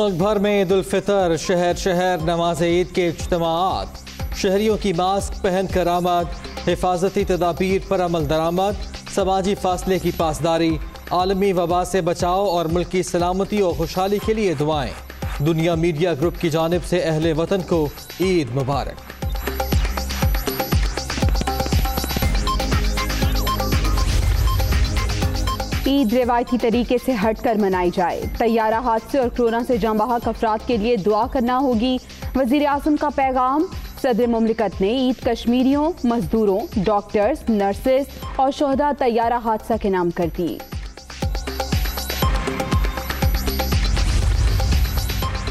मुल्क भर में ईद उल फितर, शहर शहर नमाज ईद के इज्तिमाआत, शहरियों की मास्क पहन कर आमद, हिफाजती तदाबीर पर अमल दरामद, समाजी फासले की पासदारी, आलमी वबा से बचाव और मुल्क की सलामती और खुशहाली के लिए दुआएं। दुनिया मीडिया ग्रुप की जानिब से अहले वतन को ईद मुबारक। ईद रिवायती तरीके से हटकर मनाई जाए। तैयारा हादसे और कोरोना से जांबाहक अफराद के लिए दुआ करना होगी। वजीर आज़म का पैगाम। सदर मुमलिकत ने ईद कश्मीरियों, मजदूरों, डॉक्टर्स, नर्सेस और शोहदा तैयारा हादसा के नाम कर दी।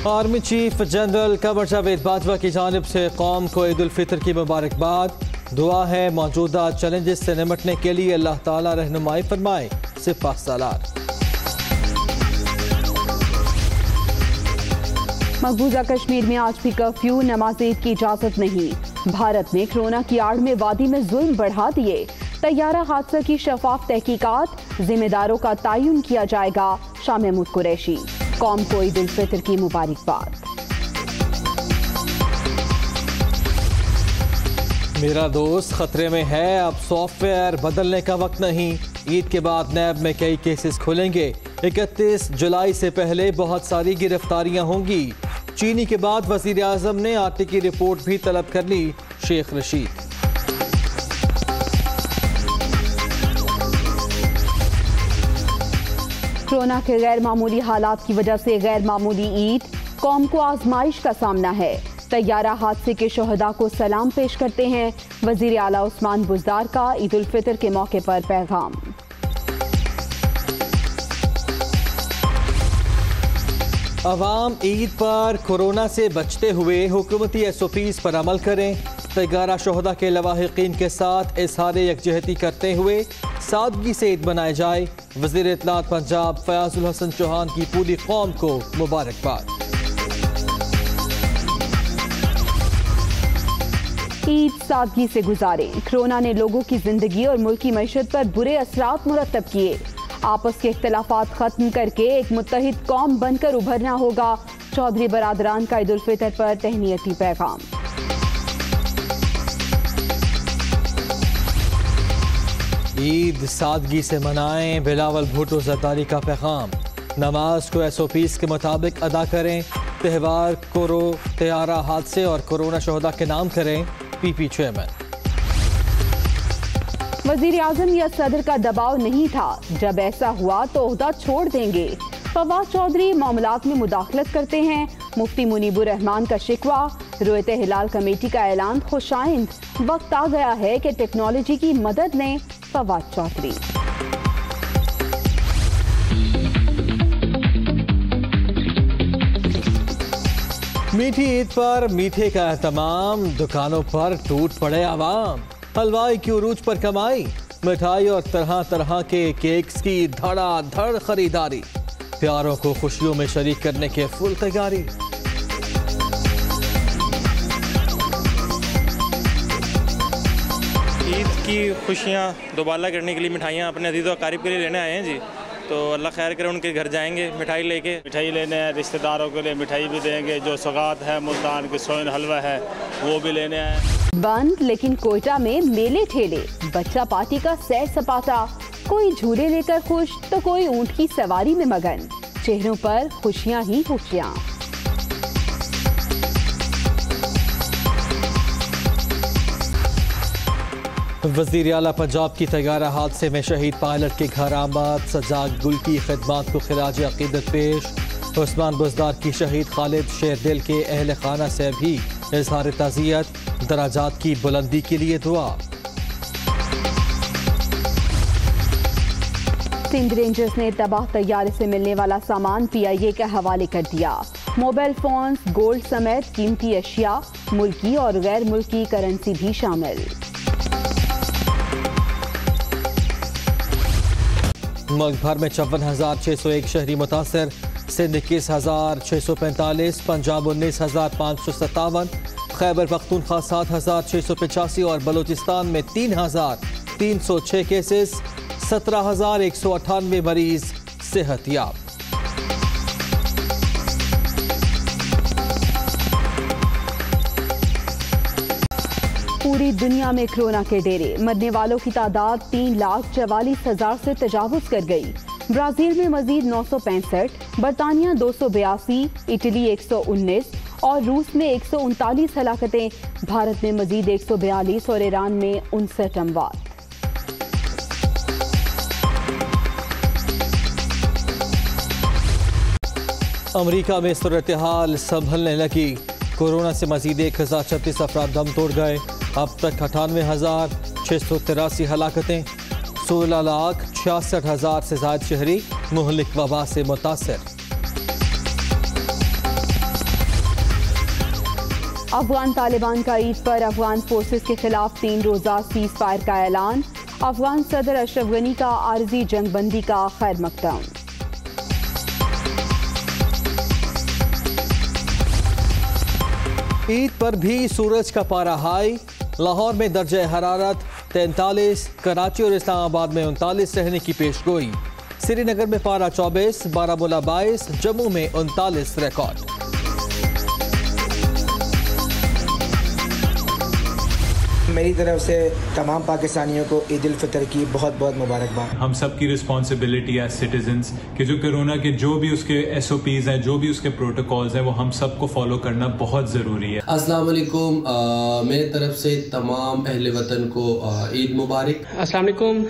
Army chief general Qamar Javed Bajwa की जानिब से कौम को ईद उल फितर की मुबारकबाद। दुआ है मौजूदा चैलेंजेस से निपटने के लिए अल्लाह ताला रहनुमाई फरमाए। सिपा सालार। मकबूजा कश्मीर में आज भी कर्फ्यू, नमाज ईद की इजाजत नहीं। भारत ने कोरोना की आड़ में वादी में जुल्म बढ़ा दिए। तैयारा हादसा की शफाफ तहकीकात, जिम्मेदारों का तयन किया जाएगा। शाह महमूद कुरैशी। कौम को ईद उल फितर की मुबारकबाद। मेरा दोस्त खतरे में है, अब सॉफ्टवेयर बदलने का वक्त नहीं। ईद के बाद नैब में कई केसेस खुलेंगे। 31 जुलाई से पहले बहुत सारी गिरफ्तारियां होंगी। चीनी के बाद वजीर आजम ने आटे की रिपोर्ट भी तलब कर ली। शेख रशीद। कोरोना के गैर मामूली हालात की वजह से गैर मामूली ईद, कौम को आजमाइश का सामना है। तैयारा हादसे के शोहदा को सलाम पेश करते हैं। वजीर आला उस्मान बुज़दार का ईद उल फितर के मौके पर पैगाम। अवाम ईद पर कोरोना से बचते हुए हुकूमती SOPs पर अमल करें। तैयारा शोहदा के लवाहिकीन के साथ इज़हार यकजहती करते हुए सादगी से ईद मनाए जाए। वज़ीर इत्तलात पंजाब फयाजुल हसन चौहान की पूरी कौम को मुबारकबाद। ईद सादगी से गुजारें। कोरोना ने लोगों की जिंदगी और मुल्क की मईशत पर बुरे असरात मुरतब किए। आपस के इख्तलाफात खत्म करके एक मुत्तहिद कौम बनकर उभरना होगा। चौधरी बरादरान का ईद उल फितर पर तहनीयती पैगाम। ईद सादगी से मनाएं, बिलावल भुट्टो ज़रदारी का पैगाम। नमाज को SOPs के मुताबिक अदा करें। त्यौहार को तैयारा हादसे और कोरोना शोहदा के नाम करें। PP chairman. वजीर आजम या सदर का दबाव नहीं था, जब ऐसा हुआ तो ओहदा छोड़ देंगे। फवाद चौधरी मामलात में मुदाखलत करते हैं। मुफ्ती मुनीबुर रहमान का शिकवा। रुयत हिलाल कमेटी का ऐलान खुशाइंद। वक्त आ गया है कि टेक्नोलॉजी की मदद लें। फवाद चौधरी। मीठी ईद पर मीठे का एहतमाम, दुकानों पर टूट पड़े आवाम। हलवाई की उरूज पर कमाई, मिठाई और तरह तरह के केक्स की धड़ाधड़ खरीदारी। प्यारों को खुशियों में शरीक करने के फुल तैयारी। ईद की खुशियाँ दोबारा करने के लिए मिठाइयाँ अपने अजीज़ और अकारीब के लिए लेने आए हैं जी। तो अल्लाह खैर करे, उनके घर जाएंगे मिठाई लेके। मिठाई लेने हैं, रिश्तेदारों के लिए मिठाई भी देंगे। जो सौगात है, मुल्तान की सोन हलवा है, वो भी लेने आए। बंद, लेकिन कोयटा में मेले ठेले, बच्चा पार्टी का सैर सपाटा। कोई झूले लेकर खुश तो कोई ऊंट की सवारी में मगन। चेहरों पर खुशियां ही खुशियां। वज़ीर आला पंजाब की तैयारा हादसे में शहीद पायलट के घर आमद। सज्जाद गुल की खिदमात को खिराज अकीदत पेश। उस्मान बुज़दार की शहीद खालिद शेरदिल के अहल खाना से भी इज़हार ताज़ियत। दराजात की बुलंदी के लिए दुआ। सिंध रेंजर्स ने तबाह तैयारे से मिलने वाला सामान PIA के हवाले कर दिया। मोबाइल फोन्स, गोल्ड समेत कीमती अशिया, मुल्की और गैर मुल्की करेंसी भी शामिल। मुल्क भर में 54,601 शहरी मुतासर। सिंध 21,645, पंजाब 19,557, खैबर पख्तूनख्वा 7,685 और बलूचिस्तान में 3,306 केसेस। 17,198 मरीज सेहतयाब। पूरी दुनिया में कोरोना के डेरे, मरने वालों की तादाद 3,44,000 से तजावुज कर गई। ब्राजील में मजीद 965, बरतानिया 282, इटली 119 और रूस में 139 हलाकतें। भारत में मजीद 142 और ईरान में 59 अमवात। अमरीका में सूरत हाल संभलने लगी। कोरोना से मजीद 1036 अफराद दम तोड़ गए। अब तक 98,683 हलाकतें, 16,66,000 से ज्यादा शहरी मुहलिक वबा से मुतासर। अफगान तालिबान का ईद पर अफगान फोर्सेस के खिलाफ 3 रोजा सीज फायर का ऐलान। अफगान सदर अशरफ गनी का आरजी जंगबंदी का खैर मकदम। ईद पर भी सूरज का पारा हाई। लाहौर में दर्जे हरारत 43, कराची और इस्लामाबाद में 39 रहने की पेशगोई। श्रीनगर में पारा 24, बारामूला 22, जम्मू में 39 रिकॉर्ड। मेरी तरफ से तमाम पाकिस्तानियों को ईद उल फितर की बहुत बहुत मुबारकबाद। हम सब की रिस्पॉन्सिबिलिटी एज सिटीजन्स कि जो कोरोना के जो भी उसके SOPs हैं, जो भी उसके प्रोटोकॉल्स हैं, वो हम सबको फॉलो करना बहुत ज़रूरी है। अस्सलाम वालेकुम, मेरी तरफ से तमाम अहले वतन को ईद मुबारक। अस्सलाम वालेकुम,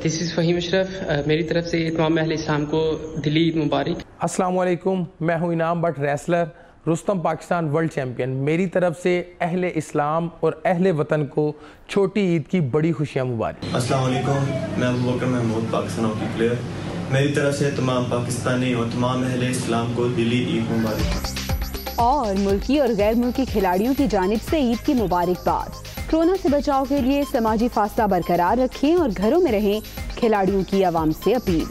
दिस इज़ फ़हीम अशरफ, मेरी तरफ से तमाम अहले इस्लाम को दिली ईद मुबारक। अस्सलाम वालेकुम, मैं हूँ इनाम but wrestler, Rustam Pakistan world champion. मेरी तरफ से अहले इस्लाम और अहले वतन को छोटी ईद की बड़ी खुशियाँ मुबारक। अस्सलाम वालेकुम, मैं अबू बकर महमूद, पाकिस्तान हॉकी प्लेयर। मेरी तरफ से तमाम पाकिस्तानी और तमाम अहले इस्लाम को दिली ईद मुबारक। और मुल्की और गैर मुल्की खिलाड़ियों की जानिब से ईद की मुबारकबाद। कोरोना से बचाव के लिए समाजी फासला बरकरार रखें और घरों में रहें, खिलाड़ियों की आवाम से अपील।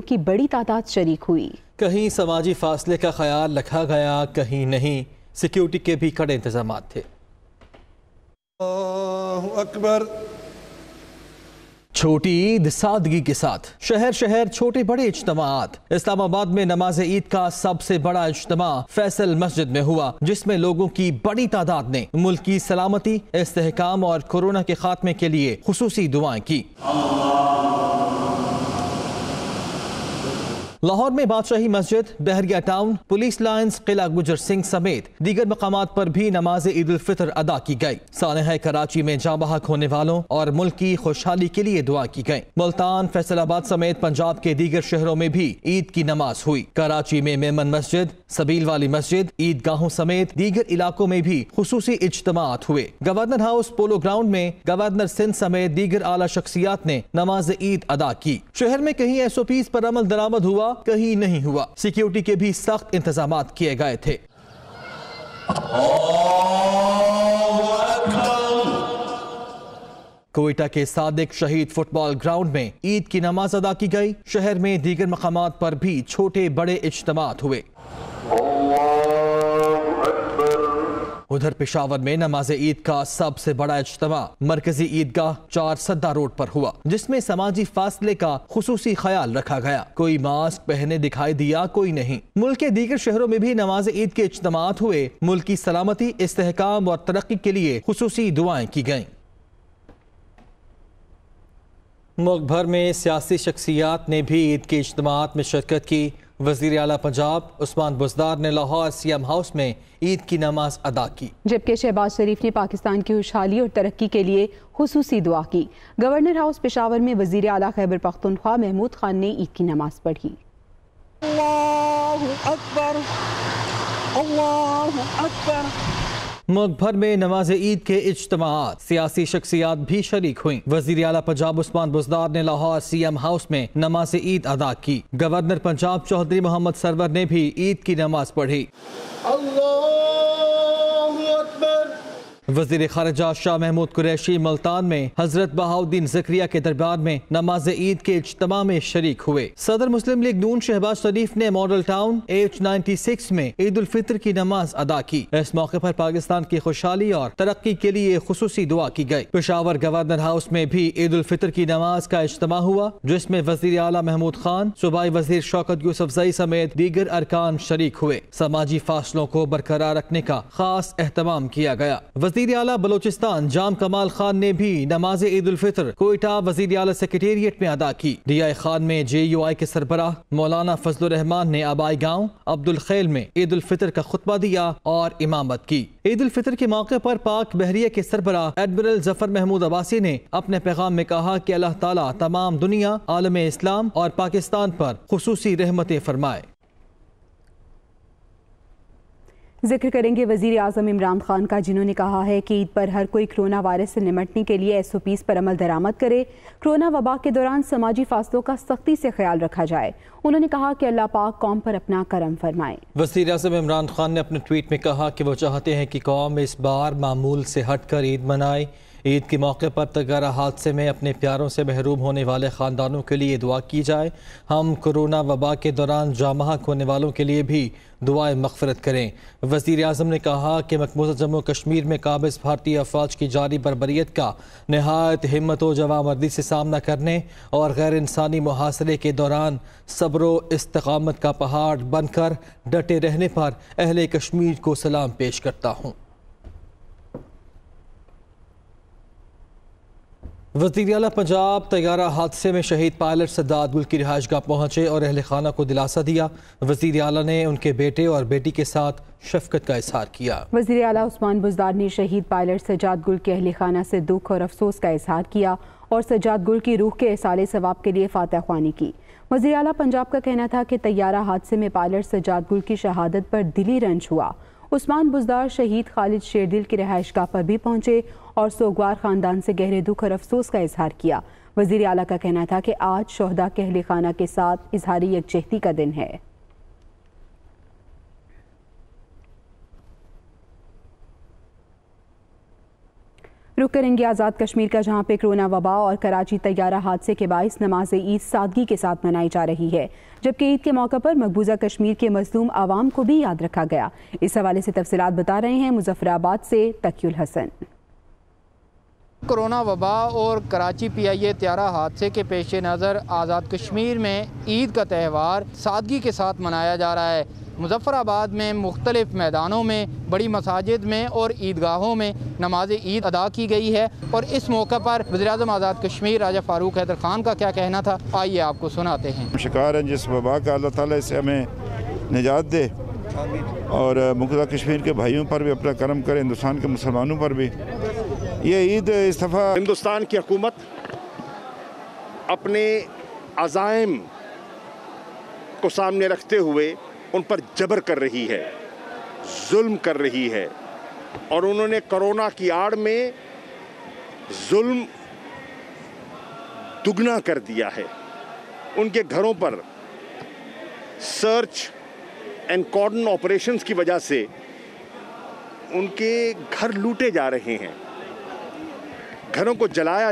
की बड़ी तादाद शरीक हुई। कहीं समाजी फासले का ख्याल रखा गया, कहीं नहीं। सिक्योरिटी के भी कड़े इंतजाम थे। अकबर। छोटी ईद सादगी के साथ, शहर शहर छोटे बड़े इज्तिमात। इस्लामाबाद में नमाज ईद का सबसे बड़ा इज्तिमा फैसल मस्जिद में हुआ, जिसमें लोगों की बड़ी तादाद ने मुल्क की सलामती, इस्तेहकाम और कोरोना के खात्मे के लिए खुसूसी दुआएं की। लाहौर में बादशाही मस्जिद, बहरिया टाउन, पुलिस लाइन्स, किला गुजर सिंह समेत दीगर मकामात पर भी नमाज ईद उल फितर अदा की गई। सानहा कराची में जाँ बहक होने वालों और मुल्क की खुशहाली के लिए दुआ की गई। मुल्तान, फैसलाबाद समेत पंजाब के दीगर शहरों में भी ईद की नमाज हुई। कराची में मेमन मस्जिद, सबील वाली मस्जिद, ईदगाहों समेत दीगर इलाकों में भी खुसूसी इज्तिमात हुए। गवर्नर हाउस पोलो ग्राउंड में गवर्नर सिंध समेत दीगर आला शख्सियात ने नमाज ईद अदा की। शहर में कहीं SOPs पर अमल दरामद हुआ, कहीं नहीं हुआ। सिक्योरिटी के भी सख्त इंतजामात किए गए थे। कोयटा के सादिक शहीद फुटबॉल ग्राउंड में ईद की नमाज अदा की गई। शहर में दीगर मकामात पर भी छोटे बड़े इज्तिमात हुए। उधर पेशावर में नमाज ईद का सबसे बड़ा इज्तिमा मरकजी ईदगाह 4 सद्दा रोड पर हुआ, जिसमें समाजी फासले का खुसूसी ख्याल रखा गया। कोई मास्क पहने दिखाई दिया, कोई नहीं। मुल्क के दीगर शहरों में भी नमाज ईद के इज्तिमात हुए। मुल्क की सलामती, इस्तेहकाम और तरक्की के लिए खुसूसी दुआएं की गईं। मुल्क भर में सियासी शख्सियात ने भी ईद के इज्तिमात में शिरकत की। वज़ीर आला पंजाब उस्मान बुज़दार ने लाहौर CM हाउस में ईद की नमाज अदा की, जबकि शहबाज शरीफ ने पाकिस्तान की खुशहाली और तरक्की के लिए खुसूसी दुआ की। गवर्नर हाउस पेशावर में वज़ीर आला खैबर पख्तूनख्वा महमूद खान ने ईद की नमाज पढ़ी। अल्लाहु अकबर, अल्लाहु अकबर। मुल्क भर में नमाज ईद के इज्तिमात, सियासी शख्सियात भी शरीक हुई। वज़ीर आला पंजाब उस्मान बुज़दार ने लाहौर CM हाउस में नमाज ईद अदा की। गवर्नर पंजाब चौधरी मोहम्मद सरवर ने भी ईद की नमाज पढ़ी। वज़ीर ख़ारिजा शाह महमूद कुरैशी मुल्तान में हजरत बहाउद्दीन ज़करिया के दरबार में नमाज ईद के इज्तिमा में शरीक हुए। सदर मुस्लिम लीग नून शहबाज शरीफ ने मॉडल टाउन H96 में ईद उल फितर की नमाज अदा की। इस मौके पर पाकिस्तान की खुशहाली और तरक्की के लिए खुसूसी दुआ की गई। पेशावर गवर्नर हाउस में भी ईद उल फितर की नमाज का इज्तिमा हुआ, जिसमें वज़ीर आला महमूद खान, सूबाई वज़ीर शौकत यूसुफजई समेत दीगर अरकान शरीक हुए। समाजी फासलों को बरकरार रखने का खास एहतमाम किया गया। वज़ीर आला बलोचिस्तान जाम कमाल खान ने भी नमाज ईद उल फितर कोयटा वज़ीर आला सेक्रेटेरिएट में अदा की। DI खान में JUI के सरबराह मौलाना फजलुर रहमान ने आबाई गाँव अब्दुल खैल में ईद उल फितर का खुतबा दिया और इमामत की। ईद उल फितर के मौके पर पाक बहरिया के सरबराह एडमिरल जफर महमूद अब्बासी ने अपने पैगाम में कहा कि अल्लाह ताला तमाम दुनिया, आलम इस्लाम और पाकिस्तान पर खुसूसी रहमतें फरमाए। जिक्र करेंगे वज़ीर आज़म इमरान खान का, जिन्होंने कहा है कि ईद पर हर कोई कोरोना वायरस से निपटने के लिए SOPs पर अमल दरामद करे। कोरोना वबा के दौरान समाजी फासलों का सख्ती से ख्याल रखा जाए। उन्होंने कहा कि अल्लाह पाक कौम पर अपना करम फरमाए। वज़ीर आज़म इमरान खान ने अपने ट्वीट में कहा कि वो चाहते हैं कि कौम इस बार मामूल से हटकर ईद मनाए। ईद के मौके पर तगारा हादसे में अपने प्यारों से महरूम होने वाले ख़ानदानों के लिए दुआ की जाए। हम कोरोना वबा के दौरान जामहक होने वालों के लिए भी दुआएं मग़फ़िरत करें। वज़ीर आज़म ने कहा कि मक़बूज़ा जम्मू कश्मीर में काबिज़ भारतीय अफ़वाज की जारी बर्बरियत का नहायत हिम्मत व जवामर्दी से सामना करने और गैर इंसानी मुहासरे के दौरान सब्र व इस्तिक़ामत का पहाड़ बनकर डटे रहने पर अहले कश्मीर को सलाम पेश करता हूँ। वज़ीर आला पंजाब तैयारा हादसे में शहीद पायलट सद्दात गुल की रिहाइशगाह पहुँचे और अहल खाना को दिलासा दिया। वज़ीर आला ने उनके बेटे और बेटी के साथ शफ़क़त का इज़हार किया। वज़ीर आला उस्मान बुज़दार ने शहीद पायलट सज्जाद गुल के अहल खाना से दुख और अफसोस का इज़हार किया और सज्जाद गुल की रूह के इसाले सवाब के लिए फातह ख्वानी की। वज़ीर आला पंजाब का कहना था कि तैयारा हादसे में पायलट सज्जाद गुल की शहादत पर दिली रंज हुआ। उस्मान बुज़दार शहीद खालिद शेरदिल की रिहाइशगाह पर भी पहुंचे और सोगवार ख़ानदान से गहरे दुख और अफसोस का इजहार किया। वज़ीर आला का कहना था कि आज शोहदा के अहले खाना के साथ इजहारी यकजहती का दिन है। रुक करेंगे आज़ाद कश्मीर का, जहां पे कोरोना वबा और कराची तैयारा हादसे के बाइस नमाज ईद सादगी के साथ मनाई जा रही है, जबकि ईद के मौके पर मकबूजा कश्मीर के मजलूम आवाम को भी याद रखा गया। इस हवाले से तफसीलात बता रहे हैं मुजफ्फराबाद से तकीउल हसन। कोरोना वबा और कराची PIA तैयारा हादसे के पेश नज़र आज़ाद कश्मीर में ईद का त्यौहार सादगी के साथ मनाया जा रहा है। मुजफ्फराबाद में मुख्तलिफ मैदानों में, बड़ी मसाजिद में और ईदगाहों में नमाज ईद अदा की गई है। और इस मौके पर वज़ीर-ए-आज़म आज़ाद कश्मीर राजा फ़ारूक हैदर खान का क्या कहना था, आइए आपको सुनाते हैं। शिकार हैं जिस वबा का, अल्लाह ताला इससे हमें निजात दे और मुक़बूजा कश्मीर के भाइयों पर भी अपना करम करे, हिंदुस्तान के मुसलमानों पर भी। ये ईद इस दफ़ा हिंदुस्तान की हुकूमत अपने अज़ाइम को सामने रखते हुए उन पर जबर कर रही है, जुल्म कर रही है, और उन्होंने कोरोना की आड़ में जुल्म दुगना कर दिया है। उनके घरों पर सर्च एंड कॉर्डन ऑपरेशंस की वजह से उनके घर लूटे जा रहे हैं, घरों को जलाया